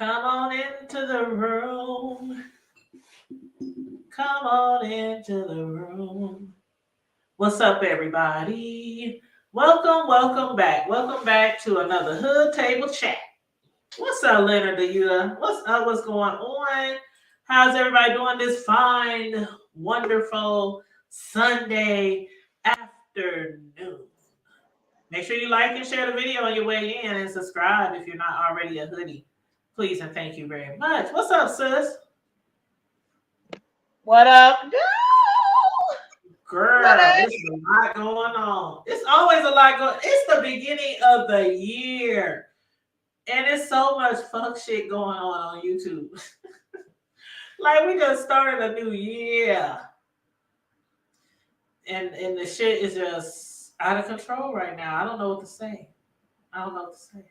Come on into the room. Come on into the room. What's up, everybody? Welcome back. Welcome back to another Hood Table Chat. What's up, Leonard? What's up? What's going on? How's everybody doing this fine, wonderful Sunday afternoon? Make sure you like and share the video on your way in and subscribe if you're not already a hoodie. Please and thank you very much. What's up, sis? What up, Girl, What up? it's a lot going on. It's always a lot going. It's the beginning of the year. And it's so much fuck shit going on YouTube. Like we just started a new year. And the shit is just out of control right now. I don't know what to say. I don't know what to say.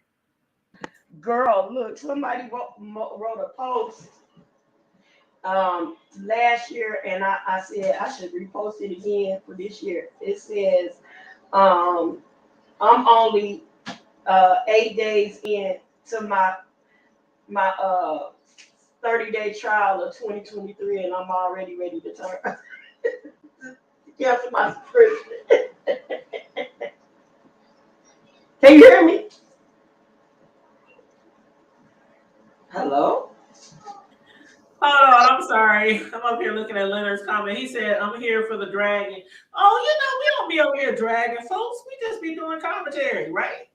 Girl, look, somebody wrote a post last year, and I said I should repost it again for this year. It says, I'm only 8 days in to my 30-day trial of 2023, and I'm already ready to turn cancel my subscription. Can you hear me? Hello? Hold on, I'm sorry. I'm up here looking at Leonard's comment. He said, I'm here for the dragging. Oh, we don't be over here dragging, folks. We just be doing commentary, right?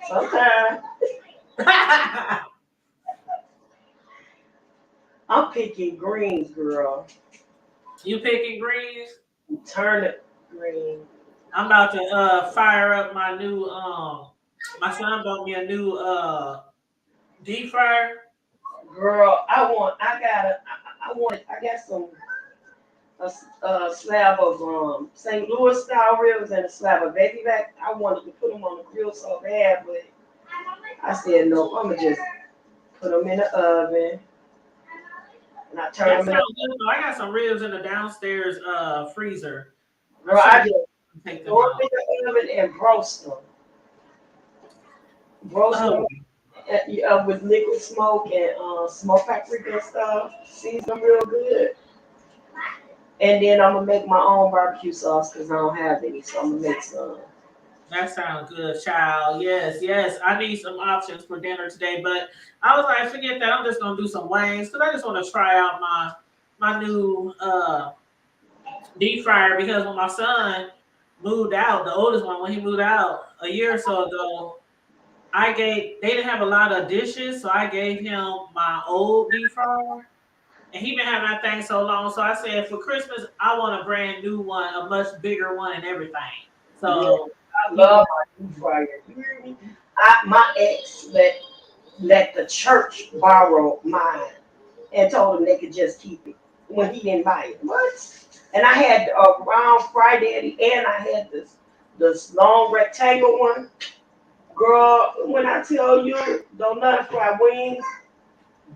Sometimes. I'm picking greens, girl. You picking greens? Turnip green. I'm about to fire up my new my son bought me a new deep fryer. Girl, I got some a slab of St. Louis style ribs and a slab of baby back. I wanted to put them on the grill so bad, but I said no. I'm gonna just put them in the oven and I turn That them sounds in. good. I got some ribs in the downstairs freezer. Girl, I just Take them throw them out. in the oven and roast them. Roast Oh, them with liquid smoke and smoked paprika and stuff. Season them real good. And then I'm gonna make my own barbecue sauce because I don't have any, so I'm gonna make some. that sounds good, child. Yes, yes. I need some options for dinner today, but I was like, forget that. I'm just gonna do some wings because I just want to try out my new deep fryer because when my son moved out, the oldest one, when he moved out a year or so ago, they didn't have a lot of dishes, so I gave him my old deep fryer. And he been having that thing so long. So I said for Christmas, I want a brand new one, a much bigger one and everything. Yeah, So I he love my deep fryer. You hear me? My ex let the church borrow mine and told them they could just keep it when he didn't buy it. What? And I had a round fry daddy, and I had this long rectangle one. Girl, when I tell you, don't nothing fry wings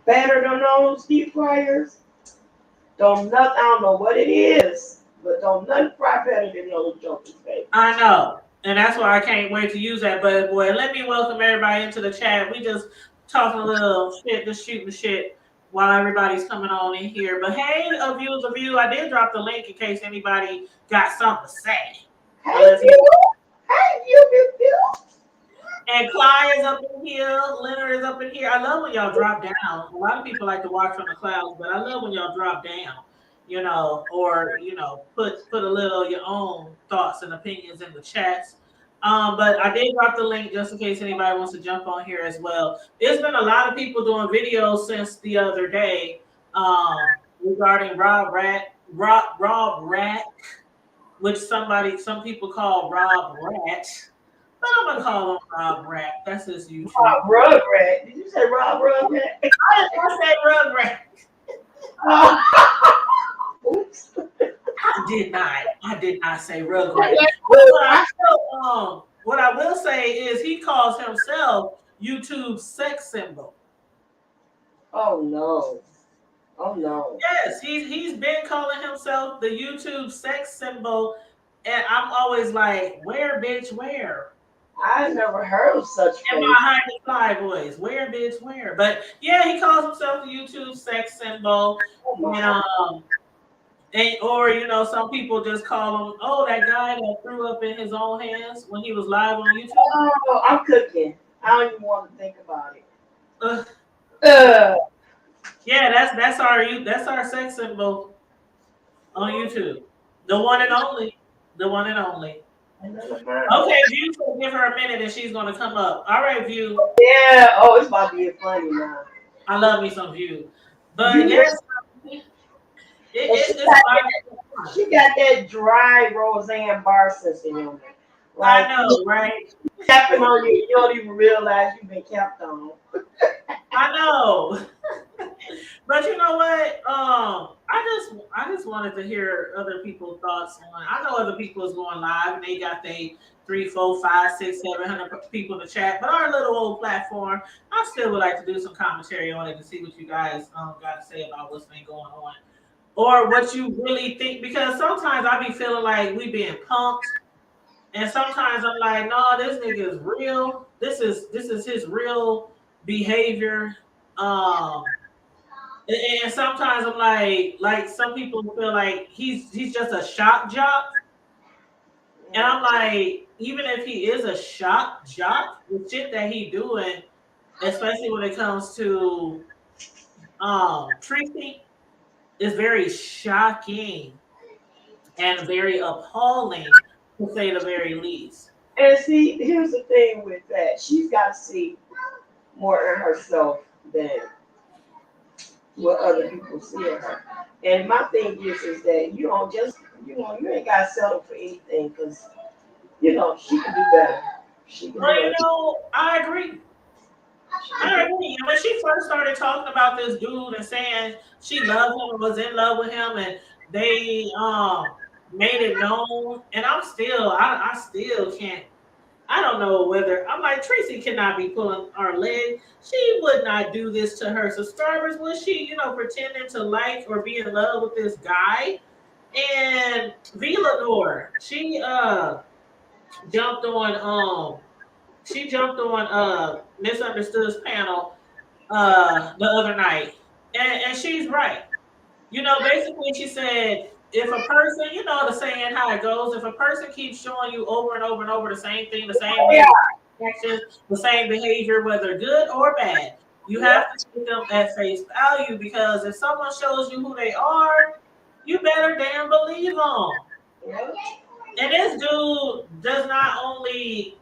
better than those deep fryers. Don't nothing. I don't know what it is, but don't nothing fry better than those jokers, baby. I know. And that's why I can't wait to use that. But boy, let me welcome everybody into the chat. We just talking a little shit, just shooting the shit while everybody's coming on in here. But hey, viewers of you, I did drop the link in case anybody got something to say. But Hey, let's you. Hey, you. And Clyde is up in here. Leonard is up in here. I love when y'all drop down. A lot of people like to watch from the clouds, but I love when y'all drop down, or put a little of your own thoughts and opinions in the chats. But I did drop the link just in case anybody wants to jump on here as well. There's been a lot of people doing videos since the other day regarding Rob Rat, which some people call Rob Rat. But I'm gonna call him Rob Rat. That's his YouTube. Rob Rugrat. Did you say Rob Rugrat? I said Rug Rat. Oops. I did not say Rug Rat. What I will say is he calls himself YouTube's sex symbol. Oh no. Oh no. Yes, he's been calling himself the YouTube sex symbol, and I'm always like, where, bitch, where? I never heard of such In place. my Heidi Fly voice, where bitch, where? But yeah, he calls himself the YouTube sex symbol, Oh and my. or some people just call him, oh, that guy that threw up in his own hands when he was live on YouTube. Oh, I'm cooking. I don't even want to think about it. Ugh. Uh, Yeah, that's our sex symbol on YouTube, the one and only, the one and only. another mind. Okay, View, so give her a minute and she's gonna come up. All right, View. Yeah. Oh, it's about to get funny now. I love me some View, but You hear? yes, And she it's got a lot that. of fun. She got that dry Roseanne Barr sensing on her. I Like know, right? tapping on you, you don't even realize you've been kept on. I know. But you know what? I just wanted to hear other people's thoughts on. I know other people is going live and they got they 3, 4, 5, 6, 700 people in the chat. But our little old platform, I still would like to do some commentary on it to see what you guys got to say about what's been going on or what you really think. Because sometimes I be feeling like we being punked, and sometimes I'm like, no, this nigga is real. This is his real behavior. Um, and sometimes I'm like some people feel like he's just a shock jock, and I'm like, even if he is a shock jock, the shit that he doing, especially when it comes to Treecey, is very shocking and very appalling to say the very least. And see, here's the thing with that. She's got to see more in herself than what other people see in her. And my thing is that you don't just, you ain't got to settle for anything because, she can do better. She can Well, do it. I agree. I agree. And when she first started talking about this dude and saying she loved him and was in love with him, and they made it known, and I still can't. I don't know whether I'm like Treecey cannot be pulling our leg. She would not do this to her subscribers, was she? Pretending to like or be in love with this guy. And V Lenore, jumped on jumped on Misunderstood's panel the other night, and she's right. Basically, she said if a person, the saying how it goes, if a person keeps showing you over and over and over the same thing, the same Yeah. actions, the same behavior, whether good or bad, you have Yep. to take them at face value because if someone shows you who they are, you better damn believe them. Yep. And this dude does not only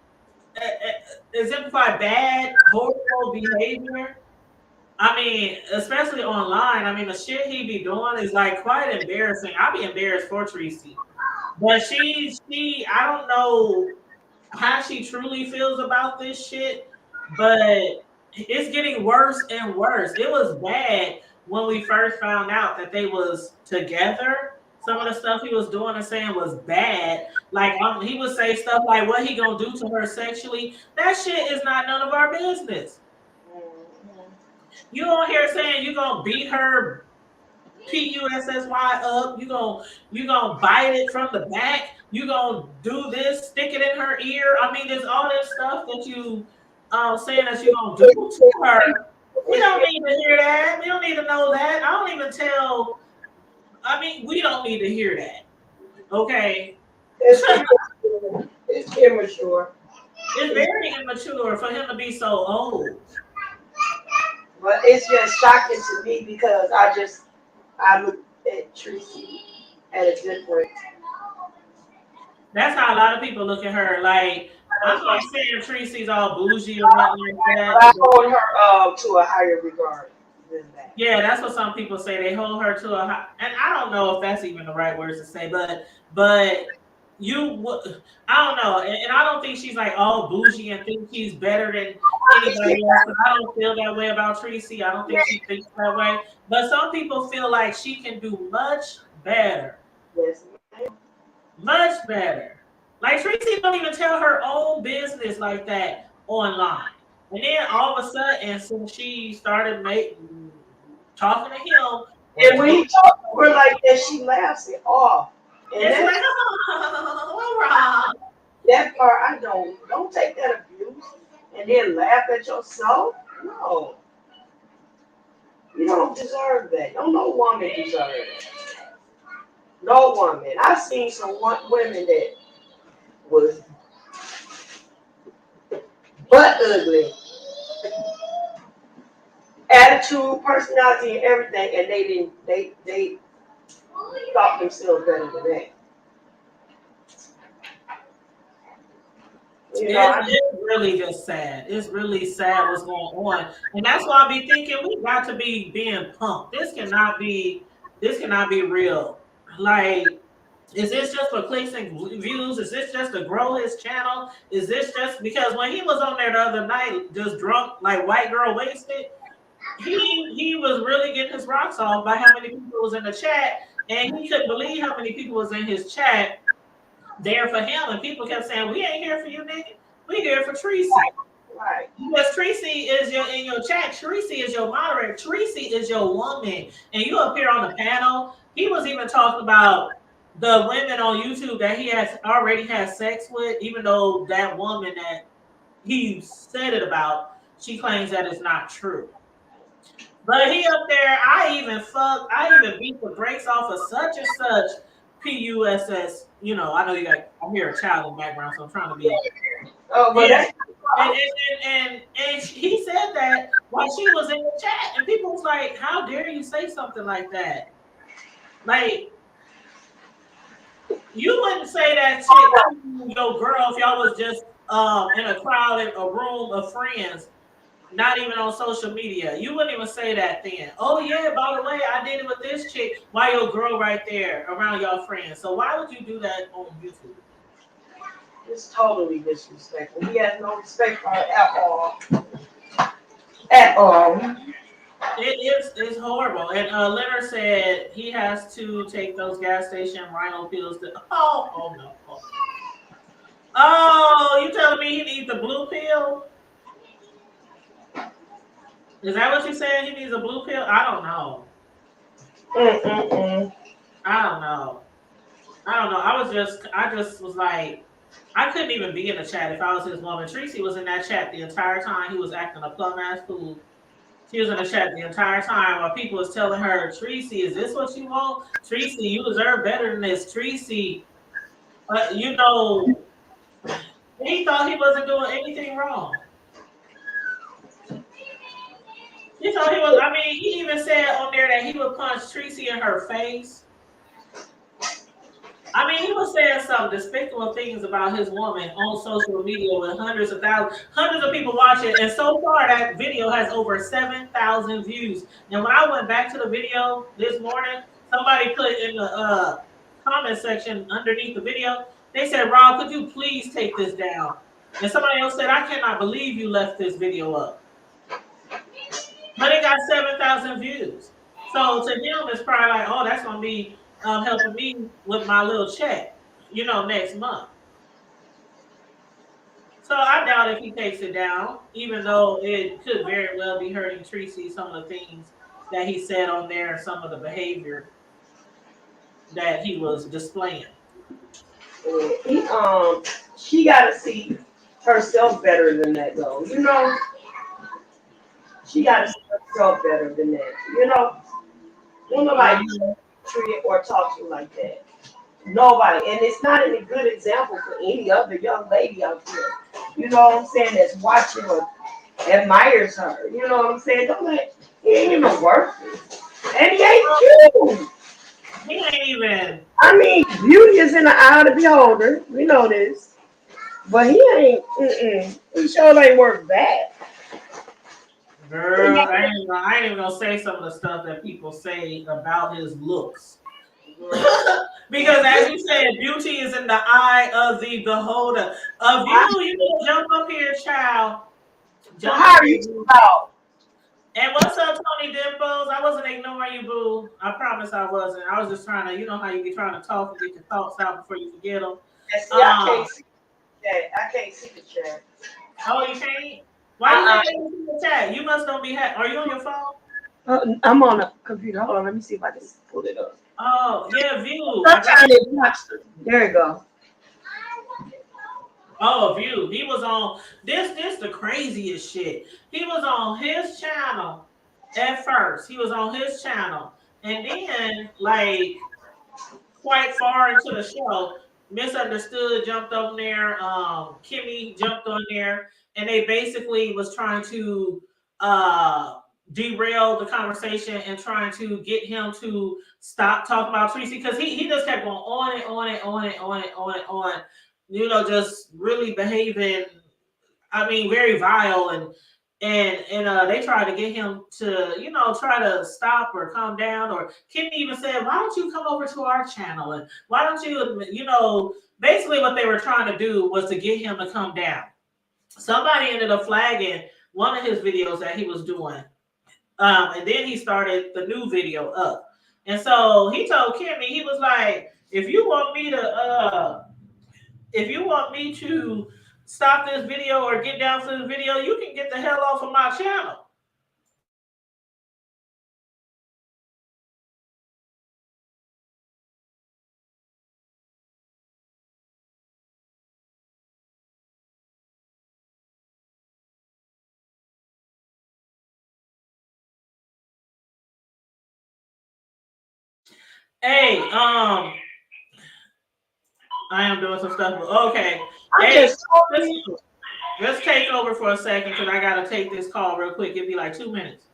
exemplify bad, horrible behavior. I mean, especially online. I mean, the shit he be doing is like quite embarrassing. I be embarrassed for Treecey, but I don't know how she truly feels about this shit, but it's getting worse and worse. It was bad when we first found out that they was together. Some of the stuff he was doing and saying was bad. Like he would say stuff like, "What he gonna do to her sexually?" That shit is not none of our business. Mhm. You on here saying you gonna beat her PUSSY up. You gonna bite it from the back. You gonna do this, stick it in her ear. I mean, there's all this stuff that you saying that you gonna do to her. We don't It's, need to hear that. We don't need to know that. I don't even tell. I mean, we don't need to hear that. Okay, it's immature. It's immature. it's It's, very immature for him to be so old. but it's just shocking to me because I look at Tracy at a different. That's how a lot of people look at her. Like I'm not saying Tracy's all bougie or nothing like But I that. hold her to a higher regard than that. Yeah, that's what some people say. They hold her to a high, and I don't know if that's even the right words to say, but I don't know, and I don't think she's like all bougie and think she's better than anybody else. But I don't feel that way about Treecey. I don't think she thinks that way. But some people feel like she can do better, Yes, much better. Like Treecey don't even tell her own business like that online. And then all of a sudden, since she started talking to him or and when doing he talks to her like that, she laughs it off. And it's that's like, oh, we're wrong. that part I don't take that abuse and then laugh at yourself. No, you don't deserve that. No woman deserves it. No woman. I've seen some women that was butt ugly, attitude, personality, and everything, and they didn't. They thought themselves better than that. You know, It's really just sad. It's really sad what's going on, and that's why I be thinking we got to be being punked. This cannot be. This cannot be real. Like, is this just for clicks and views? Is this just to grow his channel? Is this just because when he was on there the other night, just drunk, like white girl wasted, he was really getting his rocks off by how many people was in the chat, and he couldn't believe how many people was in his chat there for him, and people kept saying, "We ain't here for you, nigga. We here for Treecey." right. Because Treecey is your in your chat. Treecey is your moderator. Treecey is your woman, and you up here on the panel. He was even talking about the women on YouTube that he has already had sex with, even though that woman that he said it about, she claims that it's not true. But he up there, I even beat the brakes off of such and such PUSS. You know, I know you got, I hear a child in the background, so I'm trying to be, Oh, but yeah. that's And he said that while she was in the chat, and people was like, "How dare you say something like that?" Like, you wouldn't say that shit to your girl if y'all was just in a crowded a room of friends, not even on social media. You wouldn't even say that then. Oh yeah, by the way, I did it with this chick. Why your girl right there around y'all friends? So why would you do that on YouTube? it's totally disrespectful. He has no respect for her at all. At all. It's horrible. And Leonard said he has to take those gas station rhino pills. Oh no. Oh, you telling me he needs a blue pill? Is that what you said? He needs a blue pill? I don't know. Mm-mm-mm. I don't know. I don't know. I just was like, I couldn't even be in the chat if I was his woman. Treecey was in that chat the entire time. He was acting a plum ass fool. She was in the chat the entire time while people was telling her, "Treecey, is this what you want? Treecey, you deserve better than this. Treecey, you know," he thought he wasn't doing anything wrong. He thought he was. I mean, he even said on there that he would punch Treecey in her face. I mean, he was saying some despicable things about his woman on social media with hundreds of people watching. And so far, that video has over 7,000 views. And when I went back to the video this morning, somebody put in the comment section underneath the video, they said, "Rob, could you please take this down?" And somebody else said, "I cannot believe you left this video up." But it got 7,000 views. So to him, it's probably like, "Oh, that's going to be helping me with my little check, next month." So I doubt if he takes it down, even though it could very well be hurting Treecey, some of the things that he said on there and some of the behavior that he was displaying. He, she gotta see herself better than that though. You know, she gotta see herself better than that. You know, don't nobody Mhm. treat or talk to you like that. Nobody, and it's not any good example for any other young lady out there. You know what I'm saying? That's watching or admires her. You know what I'm saying? Don't let he ain't even worth it, and he ain't cute. He ain't even, I mean, beauty is in the eye of the beholder. We know this, but he ain't. He sure ain't worth that. girl, I ain't even gonna say some of the stuff that people say about his looks. Because as you said, beauty is in the eye of the beholder. Of you, you can jump up here, child. So Jump how up are you here. about? And what's up, Tony Dimples? I wasn't ignoring you, boo. I promise I wasn't. I was just trying to, you know how you be trying to talk and get your thoughts out before you forget them. And see, I Um, can't see the chat. I can't see the chat. oh, you can't? Why you Uh-uh. can't even see the chat? You must don't be. Are you on your phone? I'm on a computer. Hold on. Let me see if I can pull it up. Oh, yeah, view. I got Sometimes it blocks. There you go. Oh, View. He was on this the craziest shit. He was on his channel at first. He was on his channel. And then like quite far into the show, Misunderstood jumped on there, Kimmy jumped on there, and they basically was trying to uh derail the conversation and trying to get him to stop talking about Treecey because he just kept going on and on and on and on and on and on, just really behaving, I mean, very vile and they tried to get him to, try to stop or calm down. Or Kimmy even said, "Why don't you come over to our channel and why don't you, basically what they were trying to do was to get him to come down." Somebody ended up flagging one of his videos that he was doing, and then he started the new video up. And so he told Kimmy, he was like, if you want me to stop this video or get down to the video, you can get the hell off of my channel. Hey, I am doing some stuff. Okay. I'm Hey, just so let's, confused. let's take over for a second because I gotta take this call real quick. It'll be like 2 minutes.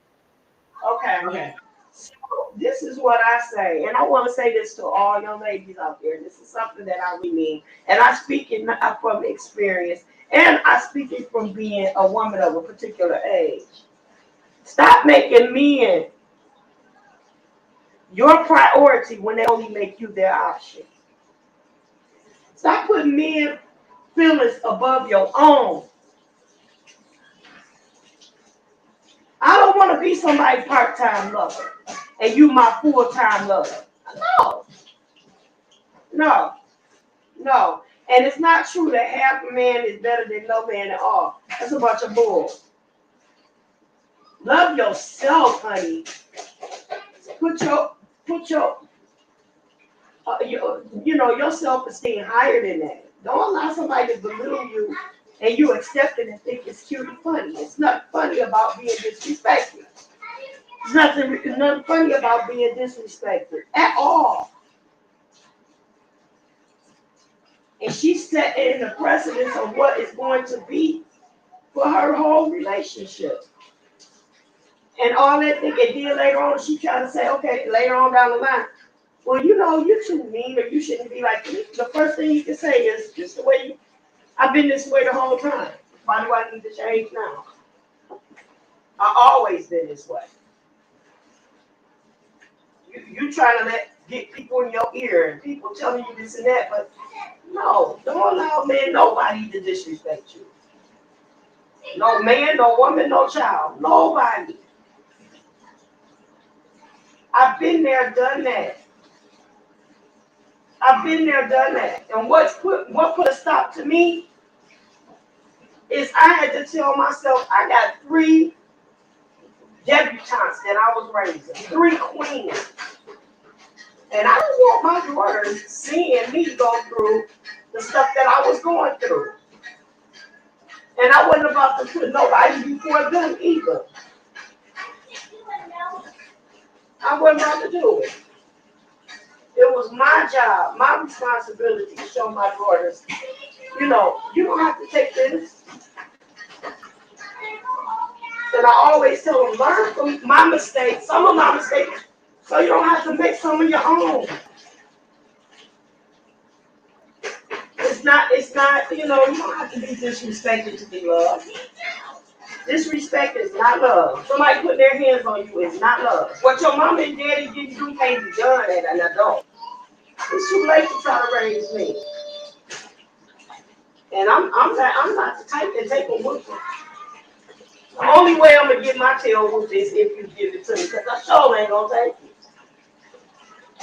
Okay. Okay. So this is what I say, and I want to say this to all young ladies out there. This is something that I really mean, and I speak it not from experience, and I speak it from being a woman of a particular age. Stop making men your priority when they only make you their option. Stop putting men feelings above your own. I don't want to be somebody's part-time lover, and you my full-time lover. No, no. No. And it's not true that half a man is better than no man at all. That's a bunch of bull. Love yourself, honey. Put your your self-esteem higher than that. Don't allow somebody to belittle you and you accept it and think it's cute and funny. It's not funny about being disrespected. There's nothing funny about being disrespected at all. And she's setting the precedence of what is going to be for her whole relationship. And all that they can do later on, she trying to say, okay, later on down the line, well, you're too mean or you shouldn't be like this. The first thing you can say is, just the way I've been this way the whole time. Why do I need to change now? I've always been this way. You trying to get people in your ear and people telling you this and that, but no, don't allow nobody to disrespect you. No man, no woman, no child, nobody. I've been there, done that. I've been there, done that. And what put a stop to me is I had to tell myself I got 3 debutantes that I was raising, 3 queens. And I didn't want my daughters seeing me go through the stuff that I was going through. And I wasn't about to put nobody before them either. I wasn't about to do it. It was my job, my responsibility to show my daughters, you don't have to take this. And I always tell them, learn from my mistakes, some of my mistakes, so you don't have to make some of your own. It's not, you don't have to be disrespected to be loved. Disrespect is not love. Somebody putting their hands on you is not love. What your mama and daddy didn't do can't be done at an adult. It's too late to try to raise me. And I'm not the type to take a whooping. The only way I'm gonna get my tail whooped is if you give it to me, because I sure ain't gonna take it.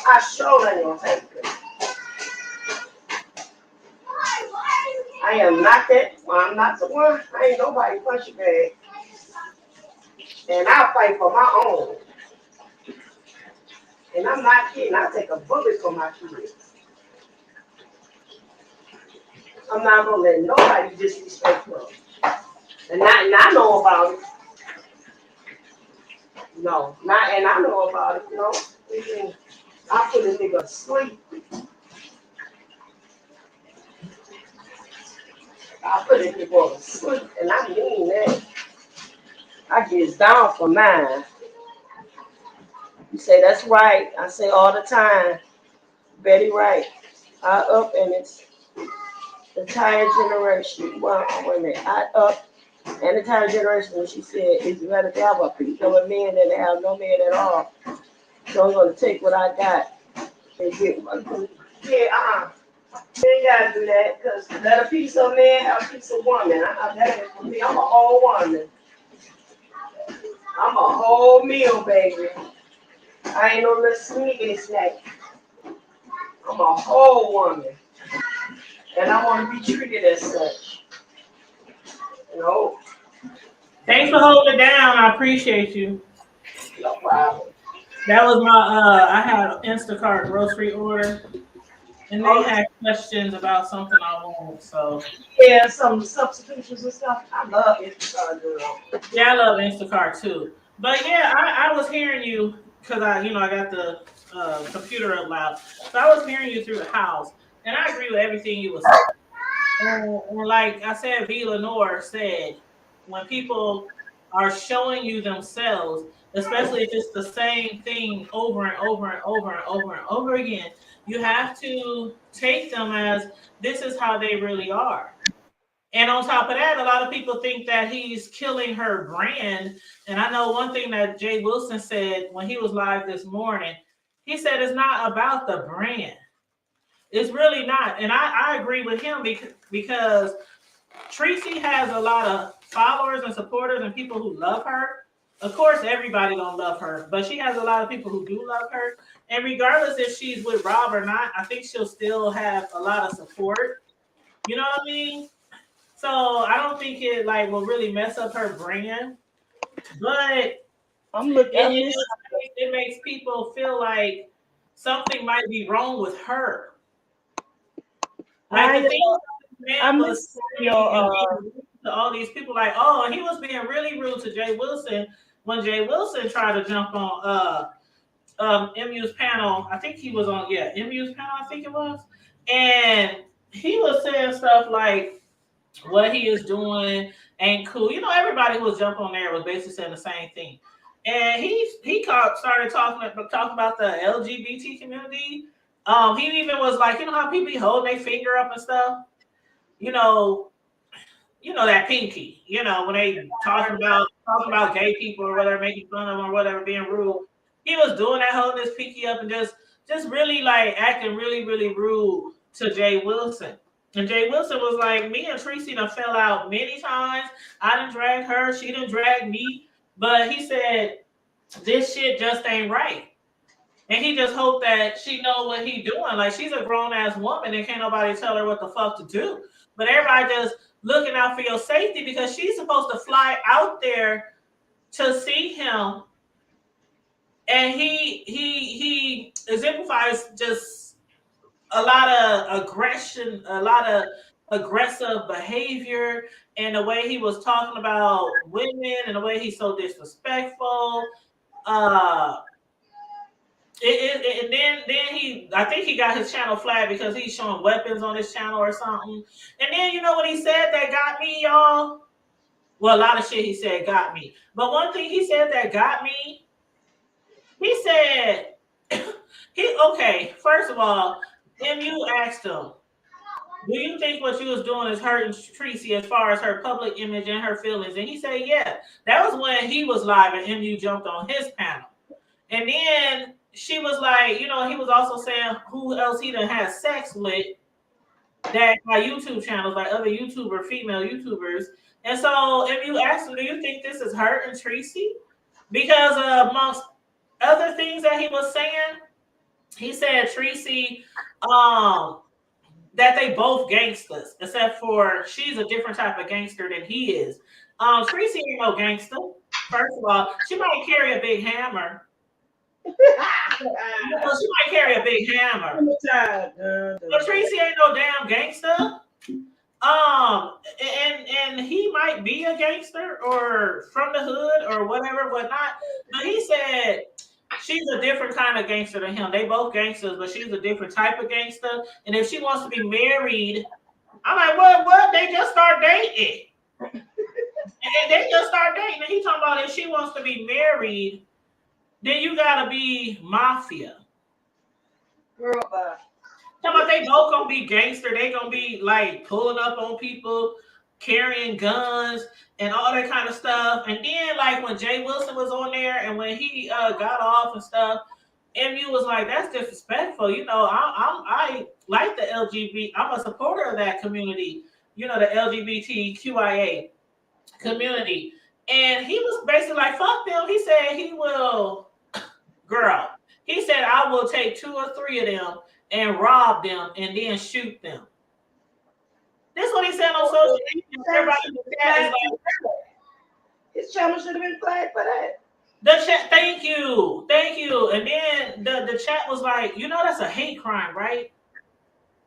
I sure ain't gonna take it. I am not that. I'm not the one. I ain't nobody punching bag. And I'll fight for my own. And I'm not kidding. I'll take a bullet for my kids. I'm not gonna let nobody disrespect her. And I know about it. No, not and I know about it. No, mm-mm. I put a nigga to sleep. I put a nigga to sleep, and I mean that. I get down for mine. You say that's right. I say all the time, Betty right. I up and it's the entire generation. Well, wait a minute. I up and the entire generation when she said it's better to have a piece of a man than to have no man at all. So I'm gonna take what I got and get one. Yeah, you ain't gotta do that because let a piece of man have a piece of woman. That ain't for me. I'm a whole woman. I'm a whole meal, baby. I ain't no little sneaky snack. I'm a whole woman. And I want to be treated as such. No, Thanks for holding it down. I appreciate you. no problem. That was my I had an Instacart grocery order and they Oh, had questions about something I wanted. So yeah, some substitutions and stuff. I love it. Girl. yeah, I love Instacart too. But yeah, I was hearing you because I got the computer up loud. So I was hearing you through the house. And I agree with everything you were saying. And like I said, V. Lenore said, when people are showing you themselves, especially if it's the same thing over and over and over and over and over again, you have to take them as this is how they really are. And on top of that, a lot of people think that he's killing her brand. And I know one thing that Jay Wilson said when he was live this morning, he said it's not about the brand. It's really not. And I agree with him because Treecey has a lot of followers and supporters and people who love her. Of course, everybody don't love her, but she has a lot of people who do love her. And regardless if she's with Rob or not, I think she'll still have a lot of support. You know what I mean? So I don't think it like will really mess up her brand, but I'm looking. I'm it listening. just it makes people feel like something might be wrong with her. Like I the thing know. this man I'm was listening to saying and your. being rude to all these people, like, oh, and he was being really rude to Jay Wilson when Jay Wilson tried to jump on MU's panel. I think he was on MU's panel, I think it was. And he was saying stuff like what he is doing ain't cool. You know, everybody who was jumping on there was basically saying the same thing. And started talking about the LGBT community. He even was like, you know how people be holding their finger up and stuff. You know, that pinky. You know when they talking about gay people or whatever, making fun of them or whatever, being rude. He was doing that, holding his pinky up and just really like acting really really rude to Jay Wilson. And Jay Wilson was like, me and Treecey done fell out many times. I done drag her, she done drag me. But he said, this shit just ain't right. And he just hoped that she know what he doing. Like she's a grown ass woman and can't nobody tell her what the fuck to do. But everybody just looking out for your safety because she's supposed to fly out there to see him. And he exemplifies just a lot of aggression, a lot of aggressive behavior, and the way he was talking about women and the way he's so disrespectful. Uh and then I think he got his channel flagged because he's showing weapons on his channel or something. And then you know what he said that got me, y'all? Well, a lot of shit he said got me. But one thing he said that got me, he said first of all, MU asked him, do you think what you was doing is hurting Treecey as far as her public image and her feelings? And he said, yeah. That was when he was live and MU jumped on his panel. And then she was like, he was also saying who else he done had sex with that by YouTube channels, like other female YouTubers. And so if you ask him, do you think this is hurting Treecey? Because amongst other things that he was saying, he said Treecey, that they both gangsters, except for she's a different type of gangster than he is. Treecey ain't no gangster. First of all, she might carry a big hammer. She might carry a big hammer. But Treecey ain't no damn gangster. And he might be a gangster or from the hood or whatever, whatnot. But he said she's a different kind of gangster than him. They both gangsters, but she's a different type of gangster. And if she wants to be married, I'm like, what? What? They just start dating. And they just start dating. And he talking about if she wants to be married, then you gotta be mafia. Girl, Talking about they both gonna be gangster. They gonna be like pulling up on people, carrying guns and all that kind of stuff. And then like when Jay Wilson was on there and when he got off and stuff, MU was like, "That's disrespectful." You know, I like the LGBT. I'm a supporter of that community. You know, the LGBTQIA community. And he was basically like, "Fuck them." He said he will, girl. He said I will take two or three of them and rob them and then shoot them. This is what he said on social media. Everybody in the chat is like, his channel should have been flagged for that. the chat, thank you. And then the chat was like, you know that's a hate crime, right?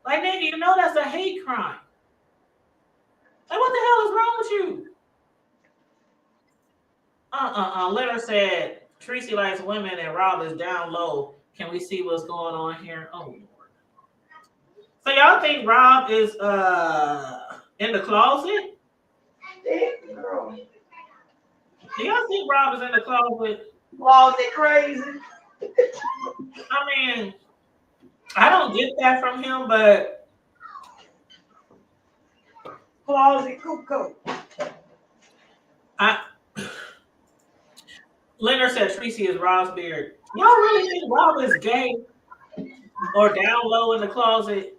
Like, nigga, you know that's a hate crime. Like, what the hell is wrong with you? Letter said, Treecey likes women and Rob is down low. Can we see what's going on here? Oh, Lord. So y'all think Rob is in the closet? Damn, girl. Do y'all think Rob is in the closet? Closet crazy. I mean, I don't get that from him, but Closet cuckoo. I Leonard said Treecey is Rob's beard. Y'all really think Rob is gay or down low in the closet?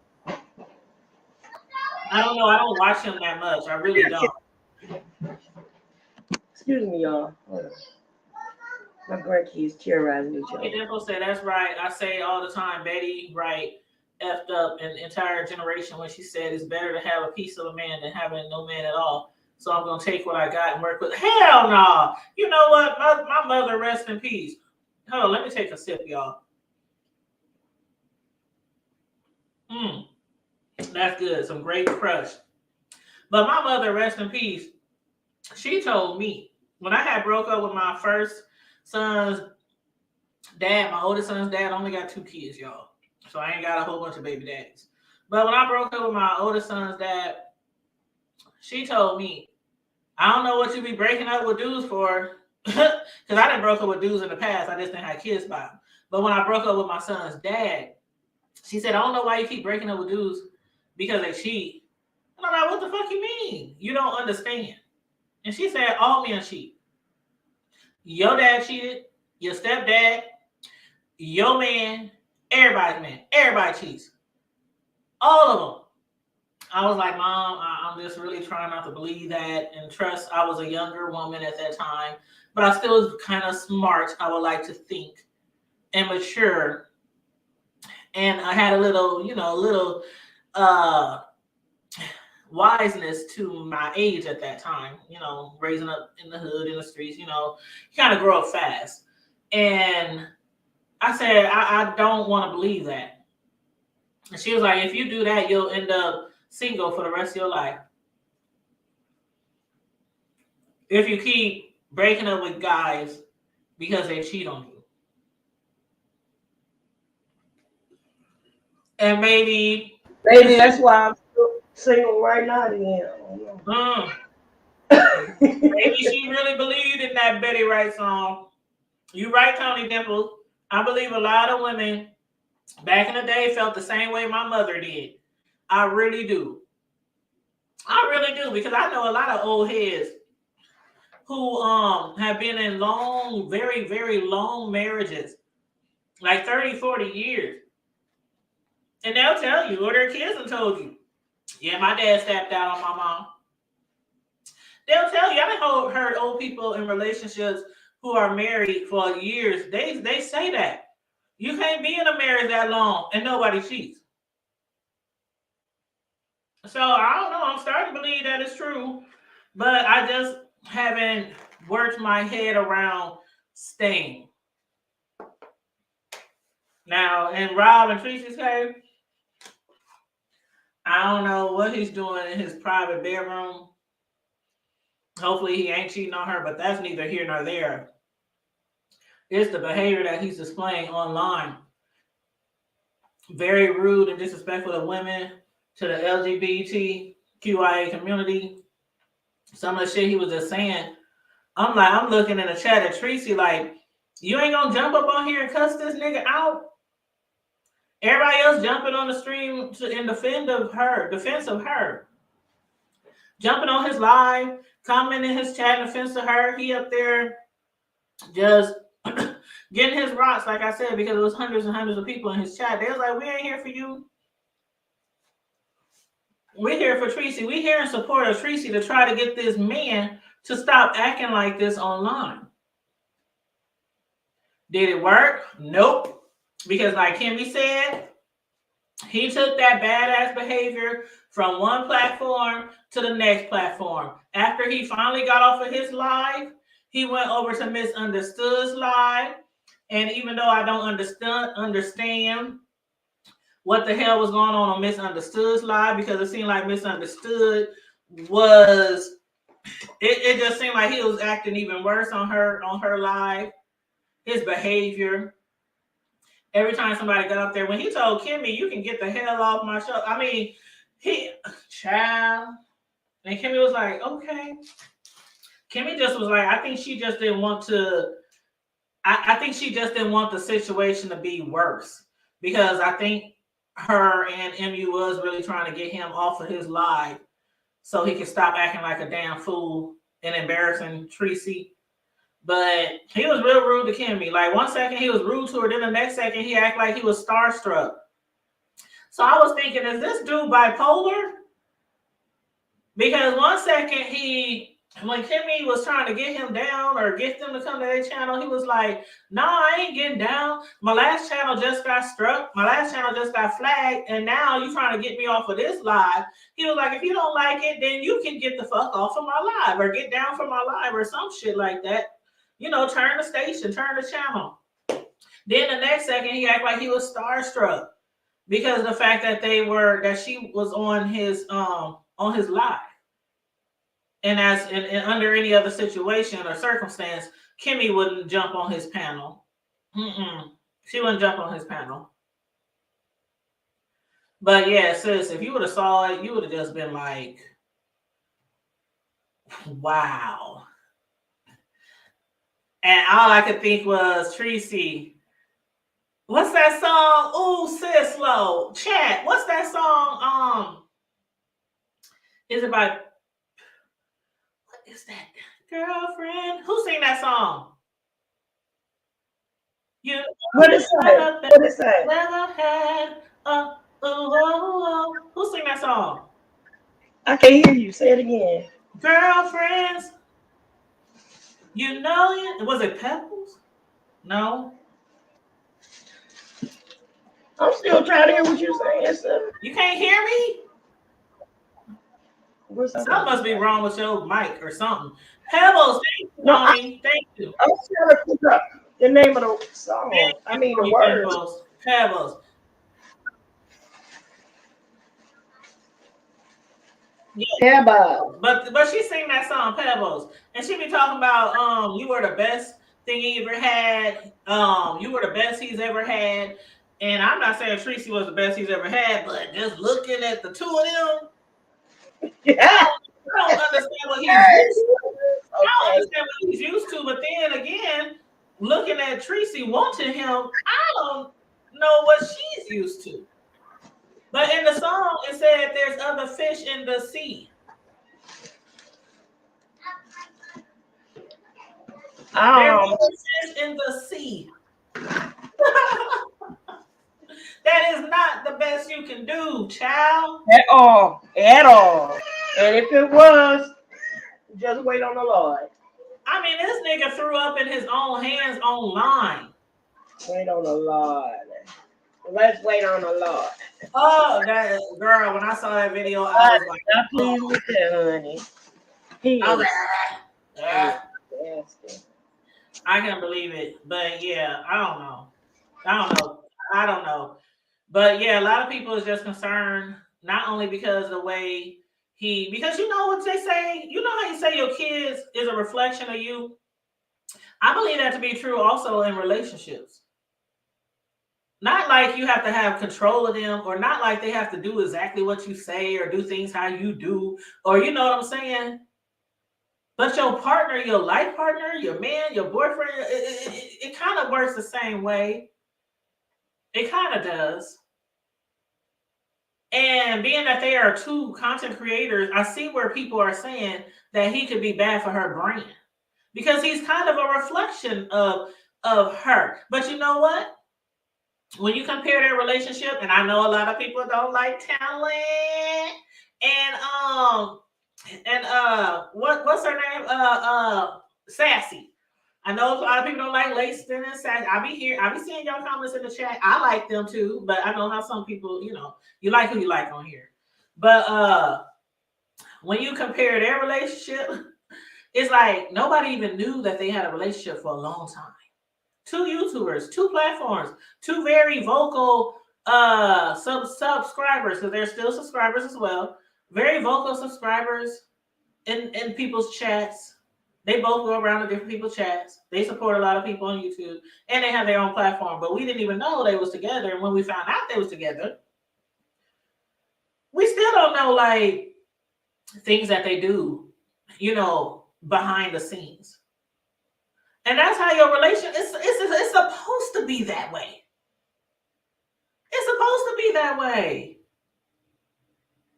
I don't know. I don't watch him that much. I really don't. Excuse me, y'all. My grandkids terrorizing each other. Dimple said that's right. I say all the time, Betty Wright effed up an entire generation when she said it's better to have a piece of a man than having no man at all. So I'm gonna take what I got and work with. Hell no! You know what? My mother, rest in peace. Hold on, let me take a sip, y'all. That's good. Some great crush. But my mother, rest in peace, she told me when I had broke up with my first son's dad, my oldest son's dad only got two kids, y'all. So I ain't got a whole bunch of baby daddies. But when I broke up with my oldest son's dad, she told me, I don't know what you be breaking up with dudes for. Because I didn't broke up with dudes in the past. I just didn't have kids by them. But when I broke up with my son's dad, she said, I don't know why you keep breaking up with dudes because they cheat. And I'm like, what the fuck you mean? You don't understand. And she said, all men cheat. Your dad cheated, your stepdad, your man, everybody's man. Everybody cheats. All of them. I was like, Mom, I'm just really trying not to believe that and trust. I was a younger woman at that time, but I still was kind of smart, I would like to think, and mature. And I had a little, uh, wiseness to my age at that time, raising up in the hood, in the streets, you kind of grow up fast. And I said, I don't want to believe that. And she was like, if you do that, you'll end up single for the rest of your life. If you keep breaking up with guys because they cheat on you. And maybe that's why I'm single right now. Maybe she really believed in that Betty Wright song. You right, Tony Dimples. I believe a lot of women back in the day felt the same way my mother did. I really do. I really do, because I know a lot of old heads who have been in long, very, very long marriages, like 30, 40 years. And they'll tell you, or their kids have told you, yeah, my dad stepped out on my mom. They'll tell you. I've heard old people in relationships who are married for years. They say that. You can't be in a marriage that long and nobody cheats. So I don't know. I'm starting to believe that it's true, but I just haven't worked my head around staying. Now, in Rob and Treecey's case, I don't know what he's doing in his private bedroom. Hopefully, he ain't cheating on her, but that's neither here nor there. It's the behavior that he's displaying online. Very rude and disrespectful to women, to the LGBTQIA community. Some of the shit he was just saying. I'm looking in the chat at Treecey like, you ain't gonna jump up on here and cuss this nigga out. Everybody else jumping on the stream in defense of her, jumping on his live, commenting his chat in defense of her. He up there just getting his rocks, like I said, because it was hundreds and hundreds of people in his chat. They was like, we ain't here for you. We're here for Treecey. We're here in support of Treecey to try to get this man to stop acting like this online. Did it work? Nope. Because like Kimmy said, he took that badass behavior from one platform to the next platform. After he finally got off of his live, he went over to Misunderstood's live. And even though I don't understand what the hell was going on Misunderstood's live, because it seemed like Misunderstood was it just seemed like he was acting even worse on her live. His behavior. Every time somebody got up there, when he told Kimmy, you can get the hell off my show. I mean, child. And Kimmy was like, okay. Kimmy just was like, I think she just didn't want to, I think she just didn't want the situation to be worse. Because I think her and MU was really trying to get him off of his live so he could stop acting like a damn fool and embarrassing Treecey. But he was real rude to Kimmy. Like 1 second he was rude to her, then the next second he acted like he was starstruck. So I was thinking, is this dude bipolar? Because 1 second when Kimmy was trying to get him down or get them to come to their channel, he was like, nah, I ain't getting down. My last channel just got struck. My last channel just got flagged. And now you trying to get me off of this live. He was like, if you don't like it, then you can get the fuck off of my live or get down from my live or some shit like that. You know, turn the station, turn the channel. Then the next second, he acted like he was starstruck because of the fact that she was on his live. And under any other situation or circumstance, Kimmy wouldn't jump on his panel. She wouldn't jump on his panel. But yeah, sis, if you would have saw it, you would have just been like, wow. And all I could think was, Treecey, what's that song? Ooh, sis, slow. Chat, what's that song? Is it by, what is that? Girlfriend? Who sang that song? You What is that? What is that? Never had who sang that song? I can't hear you. Say it again. Girlfriends. You know it. Was it Pebbles? No. I'm still trying to hear what you're saying, sir. You can't hear me? Something must be wrong with your mic or something. Pebbles, thank you, Tony. Thank you. I'm trying to pick up the name of the song. I mean the words. Pebbles. Yeah, but she sing that song Pebbles, and she be talking about you were the best thing he ever had. You were the best he's ever had. And I'm not saying Treecey was the best he's ever had, but just looking at the two of them, I don't understand what he's used to. I don't understand what he's used to. But then again, looking at Treecey wanting him, I don't know what she's used to. But in the song, it said there's other fish in the sea. There's other fish in the sea. That is not the best you can do, child. At all. At all. And if it was, just wait on the Lord. I mean, this nigga threw up in his own hands online. Wait on the Lord. Let's wait on the Lord. Oh, that girl, when I saw that video, I was like, not pleased with that, honey. I was like, I can't believe it. But yeah, I don't know. But yeah, a lot of people is just concerned Not only because of the way because you know what they say, you know how you say your kids is a reflection of you. I believe that to be true also in relationships. Not like you have to have control of them, or not like they have to do exactly what you say or do things how you do, or you know what I'm saying? But your partner, your life partner, your man, your boyfriend, it kind of works the same way. It kind of does. And being that they are two content creators, I see where people are saying that he could be bad for her brand because he's kind of a reflection of her. But you know what? When you compare their relationship, and I know a lot of people don't like talent, and what's her name? Sassy. I know a lot of people don't like Langston and Sassy. I be seeing y'all comments in the chat. I like them too, but I know how some people, you like who you like on here. But when you compare their relationship, it's like nobody even knew that they had a relationship for a long time. Two YouTubers, two platforms, two very vocal subscribers, because they're still subscribers as well. Very vocal subscribers in people's chats. They both go around to different people's chats. They support a lot of people on YouTube, and they have their own platform. But we didn't even know they was together. And when we found out they was together, we still don't know like things that they do, behind the scenes. And that's how your relation it's supposed to be that way. It's supposed to be that way.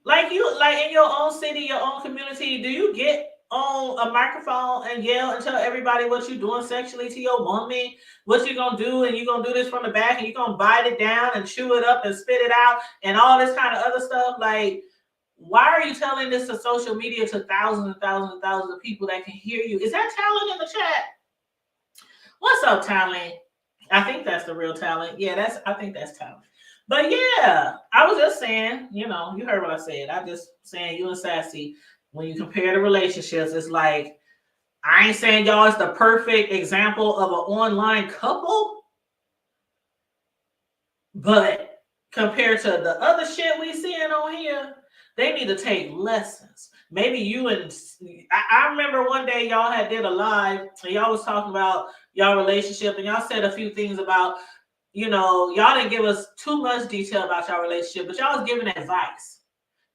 Like in your own city, your own community, do you get on a microphone and yell and tell everybody what you're doing sexually to your woman, what you're gonna do, and you're gonna do this from the back, and you're gonna bite it down and chew it up and spit it out and all this kind of other stuff? Like, why are you telling this to social media to thousands and thousands and thousands of people that can hear you? Is that talent in the chat? What's up, talent? I think that's the real talent. Yeah, I think that's talent. But yeah, I was just saying, you heard what I said. I just saying you and Sassy, when you compare the relationships, it's like, I ain't saying y'all is the perfect example of an online couple, but compared to the other shit we seeing on here, they need to take lessons. Maybe you and I remember one day y'all had did a live and y'all was talking about y'all relationship, and y'all said a few things about, y'all didn't give us too much detail about y'all relationship, but y'all was giving advice.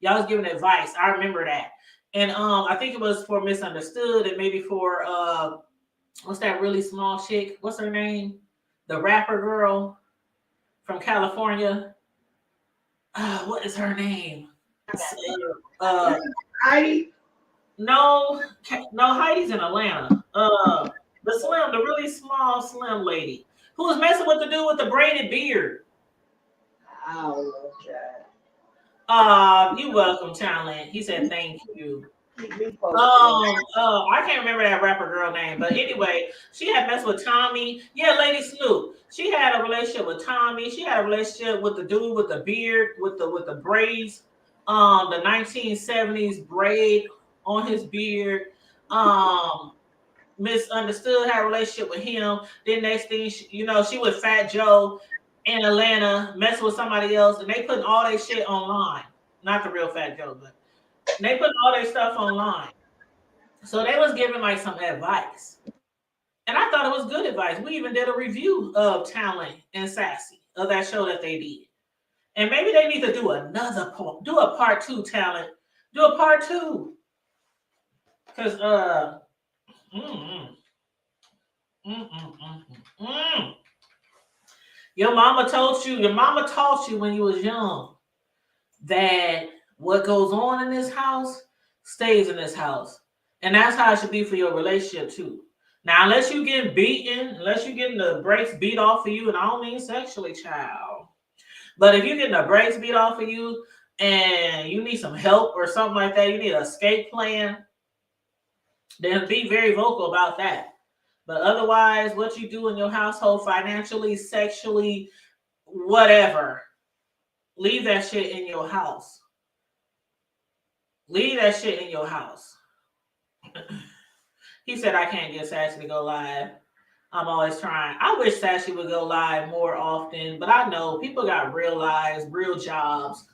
Y'all was giving advice. I remember that. And I think it was for Misunderstood, and maybe for what's that really small chick? What's her name? The rapper girl from California. What is her name? Uh, Heidi. no, no, Heidi's in Atlanta. The really small, slim lady who was messing with the dude with the braided beard. I don't know, child. You welcome, talent. He said thank you. Keep me posted. I can't remember that rapper girl name, but anyway, she had messed with Tommy. Yeah, Lady Snoop. She had a relationship with Tommy. She had a relationship with the dude with the beard, with the braids, the 1970s braid on his beard. Misunderstood had a relationship with him. Then next thing, she with Fat Joe in Atlanta, messing with somebody else, and they putting all their shit online. Not the real Fat Joe, but they put all their stuff online. So they was giving like some advice. And I thought it was good advice. We even did a review of Talent and Sassy, of that show that they did. And maybe they need to do another part, do a part 2, Talent. Do a part 2. Because mm, mm, mm, mm, mm. Your mama taught you when you was young that what goes on in this house stays in this house. And that's how it should be for your relationship too. Now, unless you get beaten, unless you're getting the brakes beat off of you, and I don't mean sexually, child. But if you're getting the brakes beat off of you and you need some help or something like that, you need an escape plan, then be very vocal about that. But otherwise, what you do in your household, financially, sexually, whatever, leave that shit in your house. Leave that shit in your house. He said, I can't get Sassy to go live. I'm always trying. I wish Sassy would go live more often, but I know people got real lives, real jobs.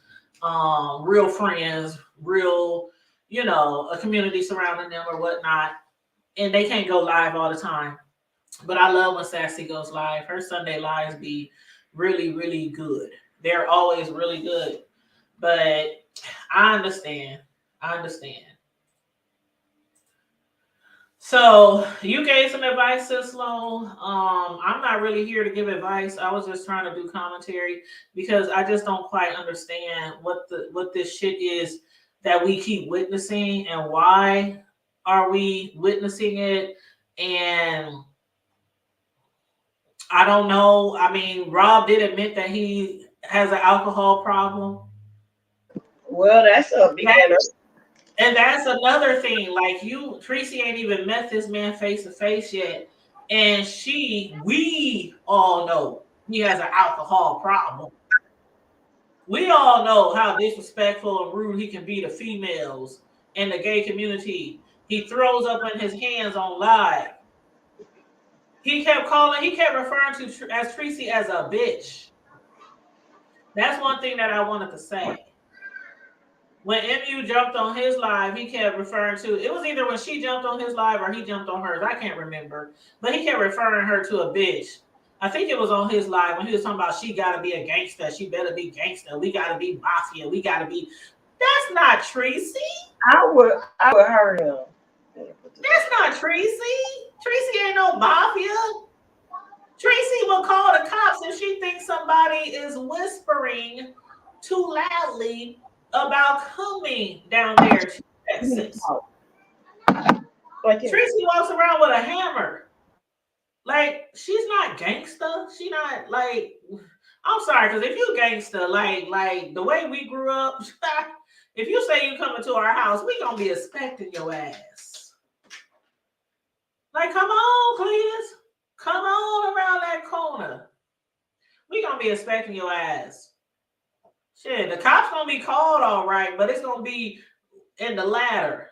real friends, real, a community surrounding them or whatnot. And they can't go live all the time. But I love when Sassy goes live. Her Sunday lives be really, really good. They're always really good. But I understand. I understand. So you gave some advice, Sis Sloan. I'm not really here to give advice. I was just trying to do commentary because I just don't quite understand what this shit is that we keep witnessing and why are we witnessing it. And I don't know. I mean, Rob did admit that he has an alcohol problem. Well, that's a beginner. And that's another thing. Like Treecey ain't even met this man face to face yet. And we all know he has an alcohol problem. We all know how disrespectful and rude he can be to females in the gay community. He throws up in his hands on live. He kept referring to as Treecey as a bitch. That's one thing that I wanted to say. When MU jumped on his live, he kept referring to it was either when she jumped on his live or he jumped on hers. I can't remember. But he kept referring her to a bitch. I think it was on his live when he was talking about she gotta be a gangster. She better be gangster. We gotta be mafia. We gotta be. That's not Treecey. I would hurt him. That's not Treecey. Treecey ain't no mafia. Treecey will call the cops if she thinks somebody is whispering too loudly about coming down there to Texas. Treecey walks around with a hammer. Like, she's not gangster. She not like I'm sorry, because if you gangster, like the way we grew up, if you say you coming to our house, we gonna be expecting your ass. Like, come on, please. Come on around that corner. We gonna be expecting your ass. Shit, the cops gonna be called all right, but it's gonna be in the ladder.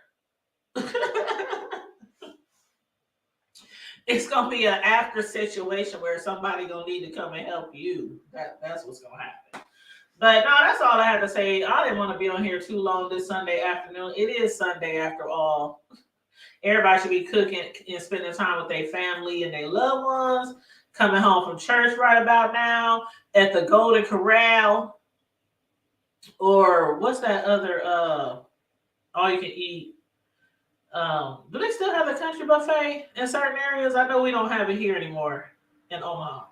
It's gonna be an after situation where somebody gonna need to come and help you. That's what's gonna happen. But no, that's all I had to say. I didn't want to be on here too long this Sunday afternoon. It is Sunday after all. Everybody should be cooking and spending time with their family and their loved ones. Coming home from church right about now at the Golden Corral, or what's that other all you can eat? Do they still have the country buffet in certain areas? I know we don't have it here anymore in Omaha.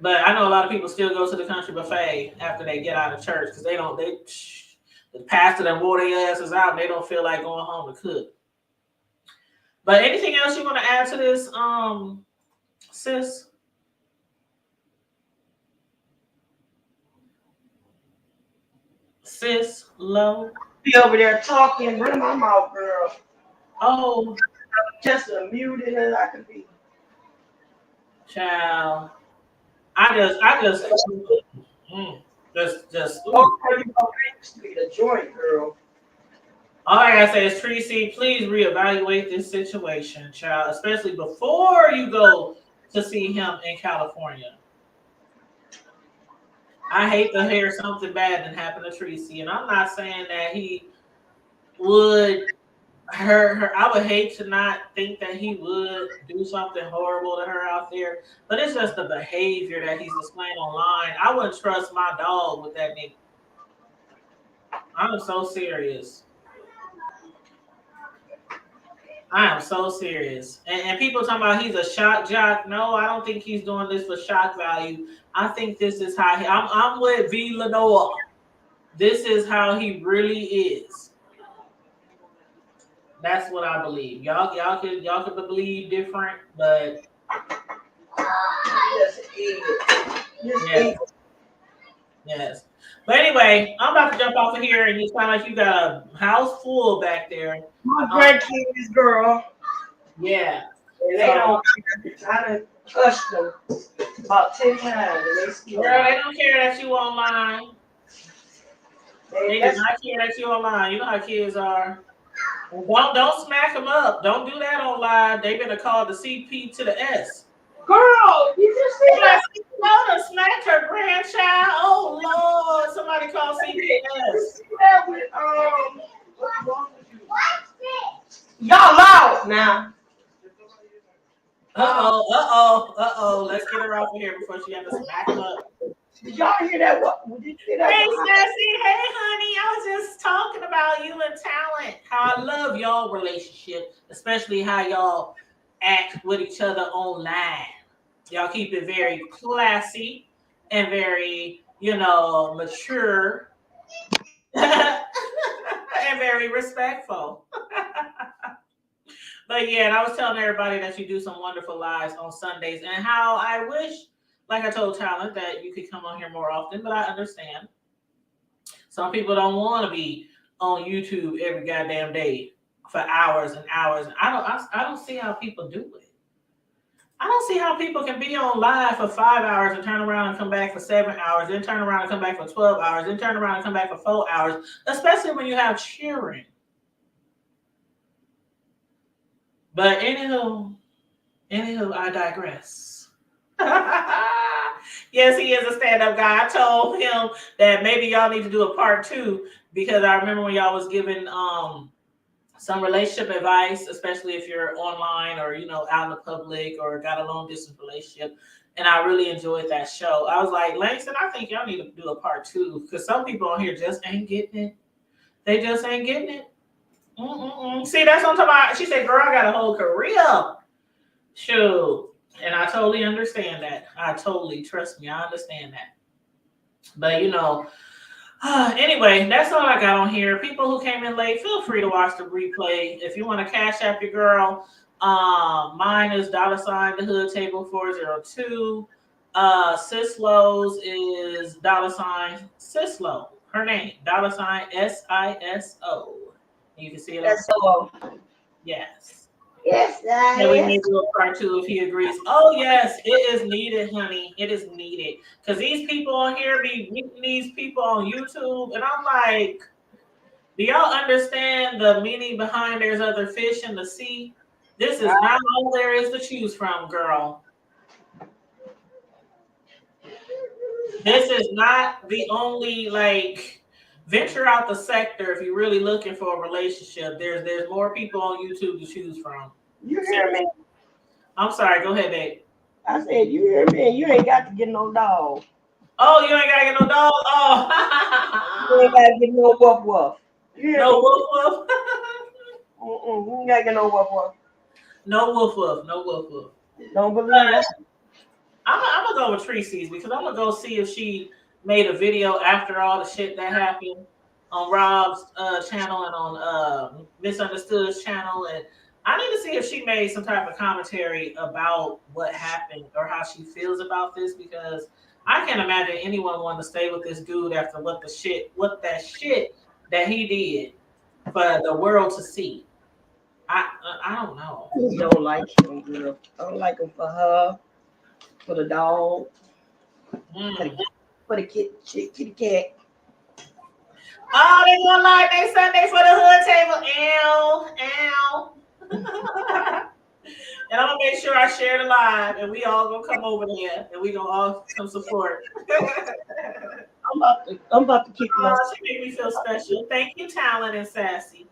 But I know a lot of people still go to the country buffet after they get out of church because the pastor that wore their asses out and they don't feel like going home to cook. But anything else you want to add to this, sis? Sis, low. Be over there talking, running my mouth, girl. Oh, Just as muted as I could be. child. Mm, just. Oh, you know, I used to be the joint girl. All I gotta say is, Treecey, please reevaluate this situation, child, especially before you go to see him in California. I hate to hear something bad that happened to Treecey, and I'm not saying that he would her. I would hate to not think that he would do something horrible to her out there, but it's just the behavior that he's displaying online. I wouldn't trust my dog with that nigga. I'm so serious. I am so serious. And people talking about he's a shock jock. No, I don't think he's doing this for shock value. I think this is how I'm with V Lenore. This is how he really is. That's what I believe. Y'all could believe different, but Just eat it. Just yeah, eat it. yes. But anyway, I'm about to jump off of here, and you sound like you got a house full back there. My grandkids, girl. Yeah. And they don't I done touched them about 10 times and they still Girl, they don't care that you online. They do not care that you online. You know how kids are. Don't smack them up. Don't do that online. They better call the CP to the S. Girl, did you see that? Classy Mona smacked her grandchild. Oh Lord, somebody call Did you CPS. see that with what's wrong with you? Y'all loud now. Um, Let's get her off of here before she has to smack him up. did y'all hear that? What did you hear that? Hey, Sassy. Hey, honey. I was just talking about you and talent. How I love y'all relationship, especially how y'all act with each other online. Y'all keep it very classy and very, mature and very respectful. But yeah, and I was telling everybody that you do some wonderful lives on Sundays and how I wish, like I told Talent, that you could come on here more often, but I understand. Some people don't want to be on YouTube every goddamn day for hours and hours. I don't see how people do it. I don't see how people can be on live for 5 hours and turn around and come back for 7 hours, then turn around and come back for 12 hours, then turn around and come back for 4 hours, especially when you have children. But anywho, I digress. Yes, he is a stand-up guy. I told him that maybe y'all need to do a part two because I remember when y'all was giving some relationship advice, especially if you're online or out in the public or got a long distance relationship. And I really enjoyed that show. I was like, Langston, I think y'all need to do a part two because some people on here just ain't getting it. They just ain't getting it. Mm-mm-mm. See, that's what I'm talking about. She said, girl, I got a whole career. Shoot. And I totally understand that. Trust me, I understand that. But anyway, that's all I got on here. People who came in late, feel free to watch the replay. If you want to cash app your girl, mine is $ the hood table 402. Sislo's is $ Sislo. Her name, $SISO. You can see it on. That's all. Yes. Yes, Yeah, we that may do a part two if he agrees. Oh yes, it is needed, honey. It is needed because these people on here be meeting these people on YouTube, and I'm like, do y'all understand the meaning behind there's other fish in the sea? This is not all there is to choose from, girl. This is not the only venture out the sector if you're really looking for a relationship. There's more people on YouTube to choose from. you hear me? I'm sorry. Go ahead, babe. I said you hear me. You ain't got to get no dog. Oh, you ain't gotta get no dog. You ain't Oh, got to get no woof woof. You hear no me? woof woof. You ain't got to get no woof woof. No woof woof. No woof woof. Don't believe that. I'm gonna go with Treecey's because I'm gonna go see if she made a video after all the shit that happened on Rob's channel and on Misunderstood's channel, and I need to see if she made some type of commentary about what happened or how she feels about this because I can't imagine anyone wanting to stay with this dude after what that shit that he did for the world to see. I don't know. Don't like him, girl. I don't like him for her, for the dog, for Mm. the, for the kitty cat. Oh, they gonna lie next Sunday for the hood table. Ow. And I'm gonna make sure I share the live and we all gonna come over there and we gonna all come support. I'm about to kick my. Oh, she made me feel special. Thank you, Talent and Sassy.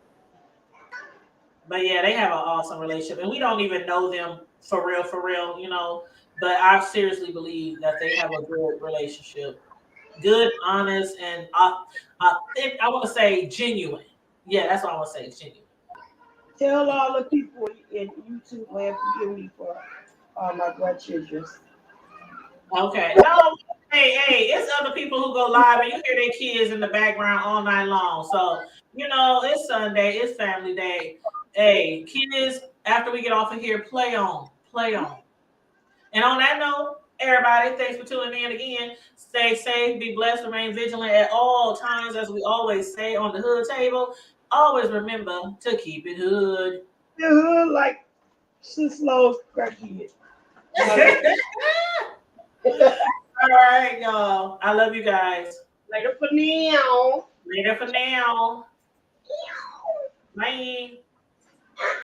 But yeah, they have an awesome relationship, and we don't even know them for real. But I seriously believe that they have a good relationship, good, honest, and I want to say genuine. Yeah, that's what I want to say, genuine. Tell all the people in YouTube where forgive me for my grandchildren. Okay. No, hey, it's other people who go live and you hear their kids in the background all night long. So, it's Sunday, it's family day. Hey, kids, after we get off of here, play on, play on. And on that note, everybody, thanks for tuning in again. Stay safe, be blessed, remain vigilant at all times, as we always say on the hood table. Always remember to keep it hood. The hood like Sislo's crackhead. All right, y'all. I love you guys. Later for now. Later for now. Bye.